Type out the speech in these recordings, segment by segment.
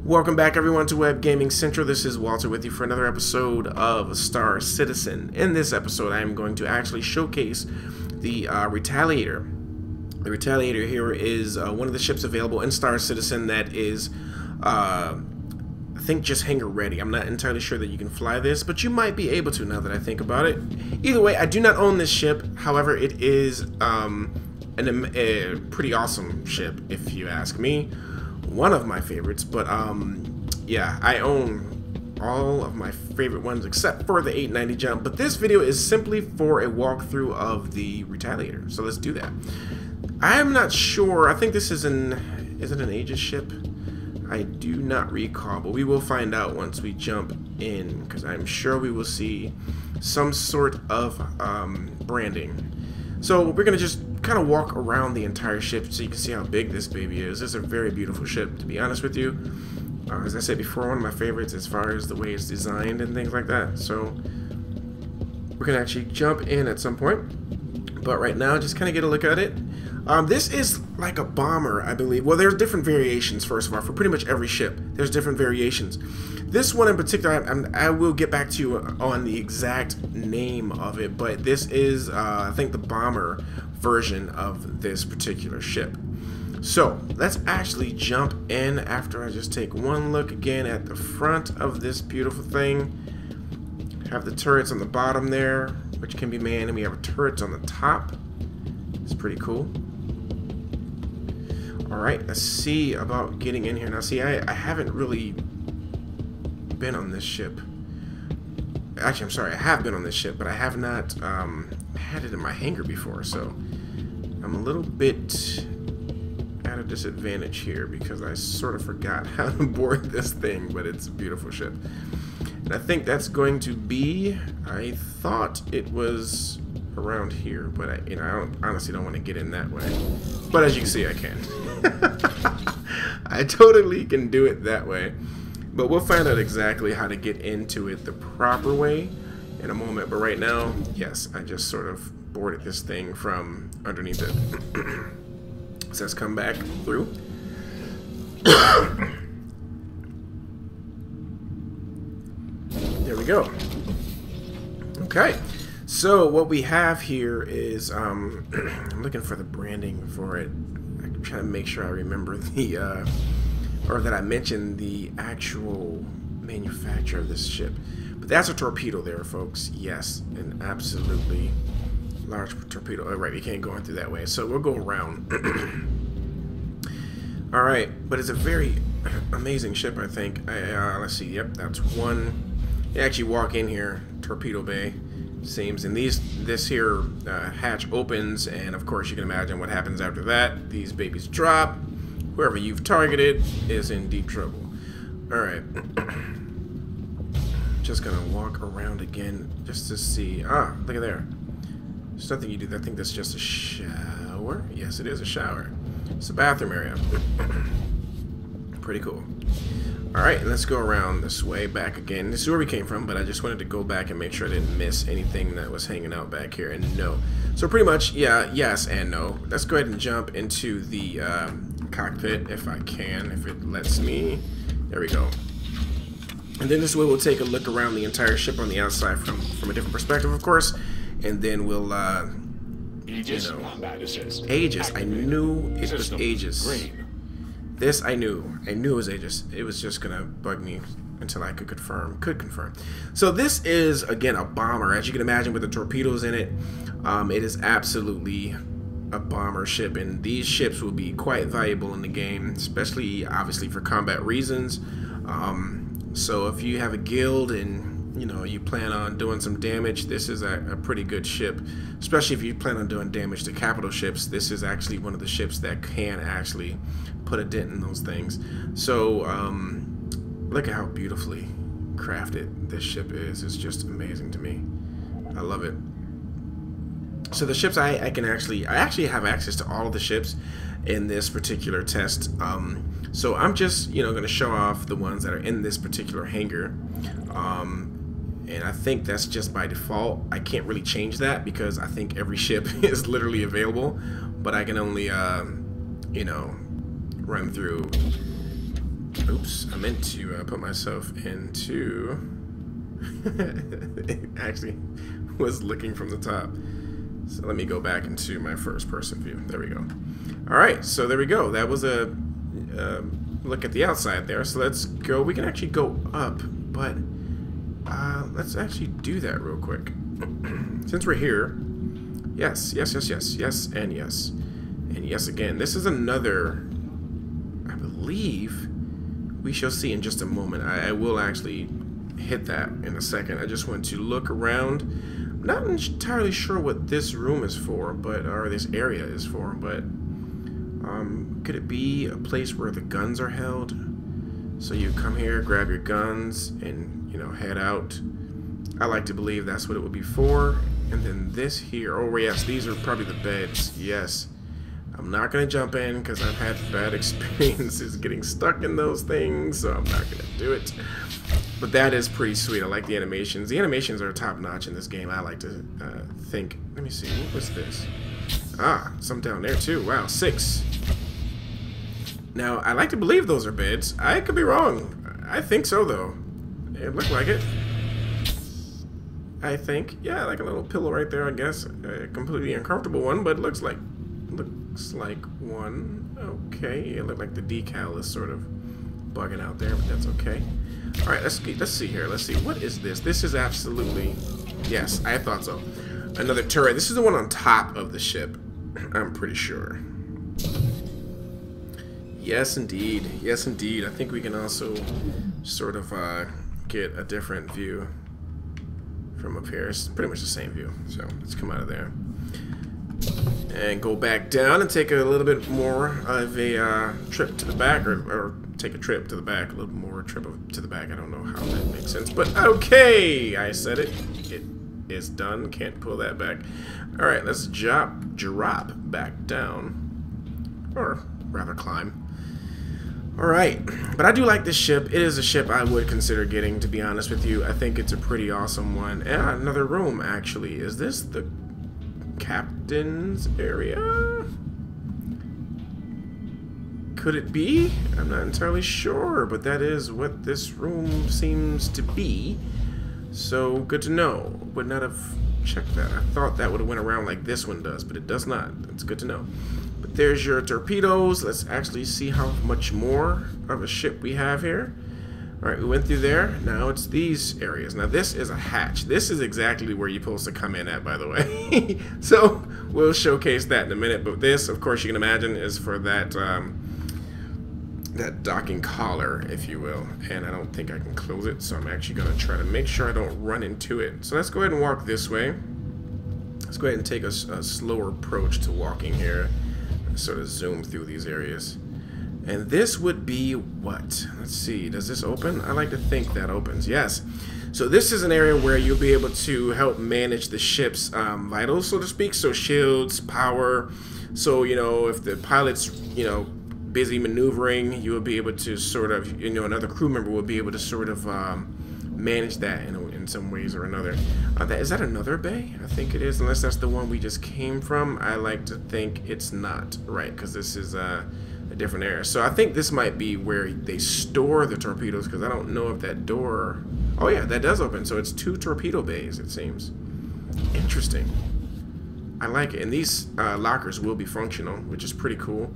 Welcome back everyone to Web Gaming Central. This is Walter with you for another episode of Star Citizen. In this episode I am going to actually showcase the Retaliator. The Retaliator here is one of the ships available in Star Citizen that is I think just hangar ready. I'm not entirely sure that you can fly this, but you might be able to now that I think about it. Either way, I do not own this ship. However, it is a pretty awesome ship if you ask me. One of my favorites, but yeah, I own all of my favorite ones except for the 890 jump, but this video is simply for a walkthrough of the Retaliator, so let's do that. I'm not sure. I think this is is it an Aegis ship? I do not recall, but we will find out once we jump in, because I'm sure we will see some sort of branding. So we're gonna just kind of walk around the entire ship so you can see how big this baby is. This is a very beautiful ship, to be honest with you. As I said before, one of my favorites as far as the way it's designed and things like that. So we're gonna actually jump in at some point, but right now just kind of get a look at it. This is like a bomber, I believe. Well, there's different variations, first of all, for pretty much every ship. There's different variations. This one in particular, I will get back to you on the exact name of it, but this is, I think, the bomber version of this particular ship. So, let's actually jump in after I just take one look again at the front of this beautiful thing. Have the turrets on the bottom there, which can be manned, and we have turrets on the top. It's pretty cool. Alright, let's see about getting in here. Now, see, I haven't really been on this ship. Actually, I'm sorry, I have been on this ship, but I have not had it in my hangar before, so I'm a little bit at a disadvantage here because I sort of forgot how to board this thing, but it's a beautiful ship. And I think that's going to be, I thought it was around here, but I honestly don't want to get in that way. But as you can see, I can. I totally can do it that way. But we'll find out exactly how to get into it the proper way in a moment. But right now, yes, I just sort of boarded this thing from underneath it. So let's come back through. There we go. Okay. So what we have here is, I'm looking for the branding for it. I'm trying to make sure I remember the, or that I mentioned the actual manufacturer of this ship. But that's a torpedo there, folks. Yes, an absolutely large torpedo. Oh, right, you can't go in through that way. So we'll go around. All right, but it's a very amazing ship, I think. Let's see. Yep, that's one. You actually walk in here, torpedo bay. Seems, and this here hatch opens, and of course you can imagine what happens after that. These babies drop. Whoever you've targeted is in deep trouble. Alright. Just gonna walk around again just to see. Ah, look at there. There's nothing you do. I think that's just a shower. Yes, it is a shower. It's a bathroom area. Pretty cool. Alright, let's go around this way back again. This is where we came from, but I just wanted to go back and make sure I didn't miss anything that was hanging out back here, and no. So pretty much, yeah, yes and no. Let's go ahead and jump into the cockpit if I can, if it lets me. There we go. And then this way we'll take a look around the entire ship on the outside from a different perspective, of course, and then we'll, Aegis, you know, Aegis. I knew it was Aegis. Green. This I knew it was Aegis. It was just gonna bug me until I could confirm. So this is, again, a bomber, as you can imagine, with the torpedoes in it. It is absolutely a bomber ship, and these ships will be quite valuable in the game, especially obviously for combat reasons. So if you have a guild and you plan on doing some damage, this is a pretty good ship. Especially if you plan on doing damage to capital ships, this is actually one of the ships that can actually put a dent in those things. So look at how beautifully crafted this ship is. It's just amazing to me. I love it. So the ships I actually have access to all of the ships in this particular test. So I'm just going to show off the ones that are in this particular hangar. And I think that's just by default. I can't really change that because I think every ship is literally available, but I can only run through Oops, I meant to put myself into... It actually was looking from the top. So let me go back into my first person view. There we go. Alright, so there we go. That was a look at the outside there. So let's go. We can actually go up, but let's actually do that real quick. Since we're here, yes, yes, yes, yes, yes, and yes. And yes again. This is another, I believe, we shall see in just a moment. I will actually hit that in a second. I just want to look around. I'm not entirely sure what this room is for, but or this area is for, but could it be a place where the guns are held? So you come here, grab your guns, and, you know, head out. I like to believe that's what it would be for. And then this here, oh yes, these are probably the beds. Yes. I'm not going to jump in because I've had bad experiences getting stuck in those things, so I'm not going to do it. But that is pretty sweet. I like the animations. The animations are top-notch in this game, I like to think. Let me see, what was this? Ah, some down there too. Wow, 6. Now, I like to believe those are beds. I could be wrong. I think so, though. It looked like it. I think. Yeah, like a little pillow right there, I guess. A completely uncomfortable one, but looks like one. Okay, it looked like the decal is sort of bugging out there, but that's okay. All right, let's see here. Let's see. What is this? This is absolutely... Yes, I thought so. Another turret. This is the one on top of the ship. I'm pretty sure. Yes, indeed. Yes, indeed. I think we can also sort of get a different view from up here. It's pretty much the same view. So let's come out of there and go back down and take a little bit more of a trip to the back, or take a trip to the back, a little more trip to the back. I don't know how that makes sense, but okay, I said it. It is done. Can't pull that back. All right, let's drop back down, or rather climb. All right, but I do like this ship. It is a ship I would consider getting, to be honest with you. I think it's a pretty awesome one. And another room, actually. Is this the captain's area? Could it be? I'm not entirely sure, but that is what this room seems to be. So, good to know. Would not have checked that. I thought that would have went around like this one does, but it does not. That's good to know. But there's your torpedoes. Let's actually see how much more of a ship we have here. Alright, we went through there. Now it's these areas. Now this is a hatch. This is exactly where you're supposed to come in at, by the way. So we'll showcase that in a minute. But this, of course, you can imagine, is for that that docking collar, if you will. And I don't think I can close it, so I'm actually going to try to make sure I don't run into it. So let's go ahead and walk this way. Let's go ahead and take a slower approach to walking here. Sort of zoom through these areas. And this would be what? Let's see. Does this open? I like to think that opens. Yes. So this is an area where you'll be able to help manage the ship's vitals, so to speak. So shields, power. So, you know, if the pilot's, you know, busy maneuvering, you will be able to sort of, you know, another crew member will be able to sort of manage that in some ways or another. Is that another bay? I think it is, unless that's the one we just came from. I like to think it's not, right? Because this is a different area. So I think this might be where they store the torpedoes, because I don't know if that door... Oh yeah, that does open. So it's 2 torpedo bays, it seems. Interesting. I like it. And these lockers will be functional, which is pretty cool.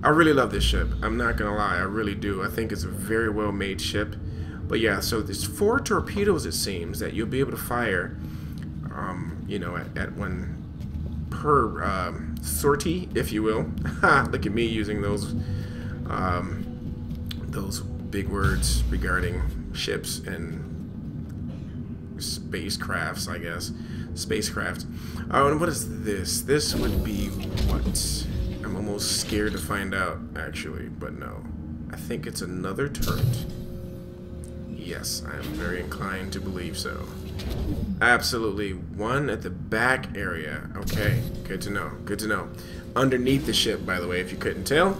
I really love this ship. I'm not gonna lie, I really do. I think it's a very well made ship. But yeah, so there's 4 torpedoes, it seems, that you'll be able to fire, you know, at one per sortie, if you will. Look at me using those big words regarding ships and spacecrafts, I guess. Spacecraft. Oh, and what is this? This would be what? I'm almost scared to find out, actually, but no. I think it's another turret. Yes, I am very inclined to believe so. Absolutely. One at the back area. Okay, good to know. Good to know. Underneath the ship, by the way, if you couldn't tell.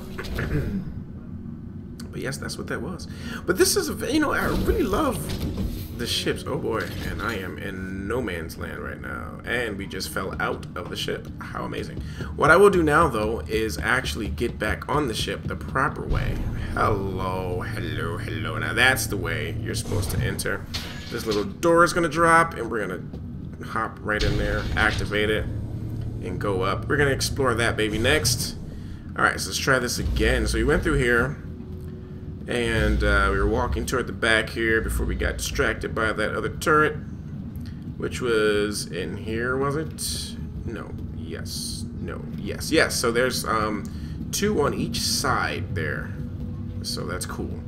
But yes, that's what that was. But this is, you know, I really love the ships. Oh boy, and I am in no man's land right now. And we just fell out of the ship. How amazing. What I will do now, though, is actually get back on the ship the proper way. Hello, hello, hello. Now that's the way you're supposed to enter. This little door is going to drop, and we're going to hop right in there, activate it, and go up. We're going to explore that baby next. Alright, so let's try this again. So we went through here. And we were walking toward the back here before we got distracted by that other turret, which was in here, was it? No. Yes. No. Yes. Yes. So there's 2 on each side there. So that's cool.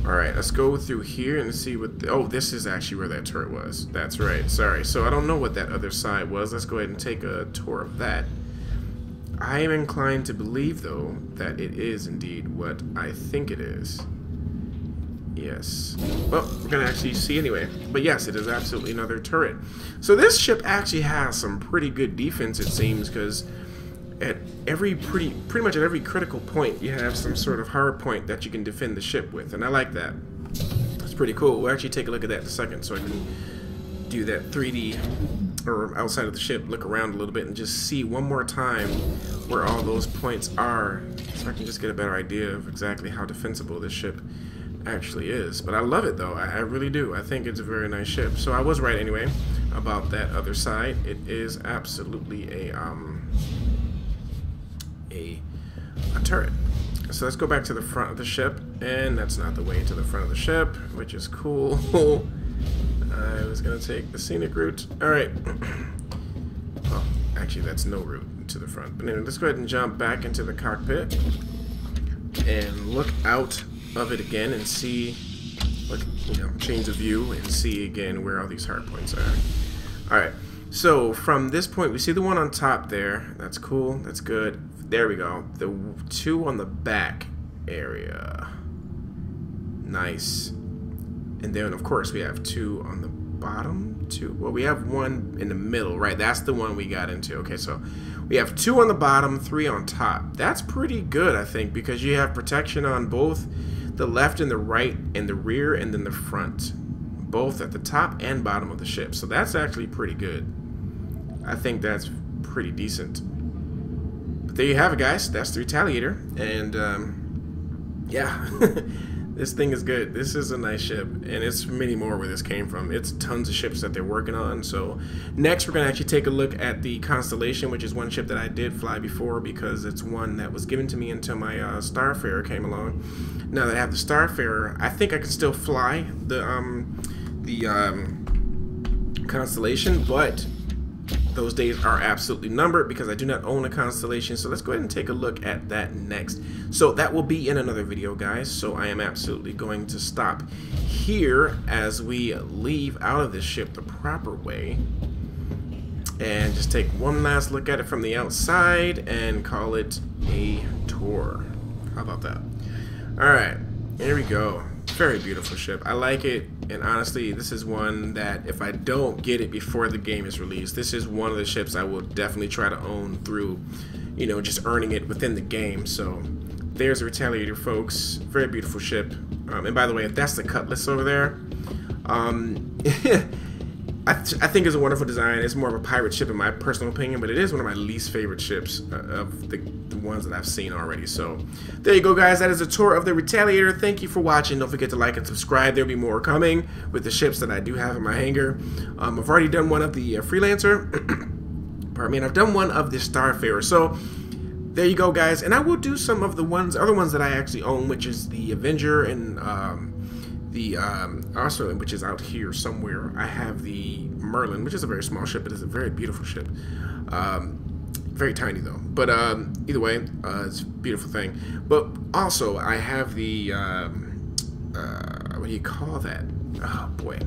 Alright, let's go through here and see what... oh, this is actually where that turret was. That's right. Sorry. So I don't know what that other side was. Let's go ahead and take a tour of that. I am inclined to believe, though, that it is indeed what I think it is. Yes. Well, we're going to actually see anyway. But yes, it is absolutely another turret. So this ship actually has some pretty good defense, it seems, because at every pretty much at every critical point, you have some sort of hard point that you can defend the ship with, and I like that. It's pretty cool. We'll actually take a look at that in a second, so I can do that 3D... or outside of the ship, look around a little bit and just see one more time where all those points are, so I can just get a better idea of exactly how defensible this ship actually is. But I love it, though. I really do. I think it's a very nice ship. So I was right anyway about that other side. It is absolutely a turret. So let's go back to the front of the ship, and that's not the way to the front of the ship, which is cool. I was going to take the scenic route. Alright. Oh, actually, that's no route to the front. But anyway, let's go ahead and jump back into the cockpit and look out of it again and see, look, you know, change the view and see again where all these hard points are. Alright, so from this point, we see the one on top there. That's cool. That's good. There we go. The 2 on the back area. Nice. And then, of course, we have 2 on the bottom. 2. Well, we have 1 in the middle, right? That's the one we got into. Okay, so we have 2 on the bottom, 3 on top. That's pretty good, I think, because you have protection on both the left and the right and the rear and then the front. Both at the top and bottom of the ship. So that's actually pretty good. I think that's pretty decent. But there you have it, guys. That's the Retaliator. And, yeah. This thing is good. This is a nice ship, and it's many more where this came from. It's tons of ships that they're working on. So next we're going to actually take a look at the Constellation, which is one ship that I did fly before because it's one that was given to me until my Starfarer came along. Now that I have the Starfarer, I think I can still fly the Constellation, but those days are absolutely numbered because I do not own a Constellation. So let's go ahead and take a look at that next. So that will be in another video, guys. So I am absolutely going to stop here as we leave out of this ship the proper way and just take one last look at it from the outside and call it a tour. How about that? Alright, here we go. Very beautiful ship. I like it, and honestly, this is one that if I don't get it before the game is released, this is one of the ships I will definitely try to own through, you know, just earning it within the game. So there's a Retaliator, folks. Very beautiful ship. And by the way, if that's the Cutlass over there, I think it's a wonderful design. It's more of a pirate ship in my personal opinion, but it is one of my least favorite ships of the ones that I've seen already. So there you go, guys. That is a tour of the Retaliator. Thank you for watching. Don't forget to like and subscribe. There'll be more coming with the ships that I do have in my hangar. I've already done one of the Freelancer. Pardon me. And I've done one of the Starfarer. So there you go, guys. And I will do some of the other ones that I actually own, which is the Avenger and the Australian, which is out here somewhere. I have the Merlin, which is a very small ship, but it's a very beautiful ship. Very tiny though. But either way, it's a beautiful thing. But also, I have the what do you call that? Oh boy,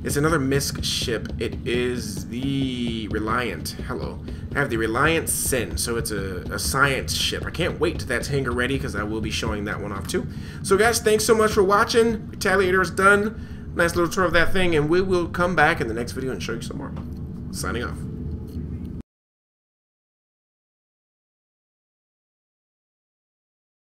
it's another MISC ship. It is the Reliant. Hello. I have the Reliant Sin, so it's a science ship. I can't wait till that's hangar ready because I will be showing that one off too. So guys, thanks so much for watching. Retaliator is done. Nice little tour of that thing, and we will come back in the next video and show you some more. Signing off.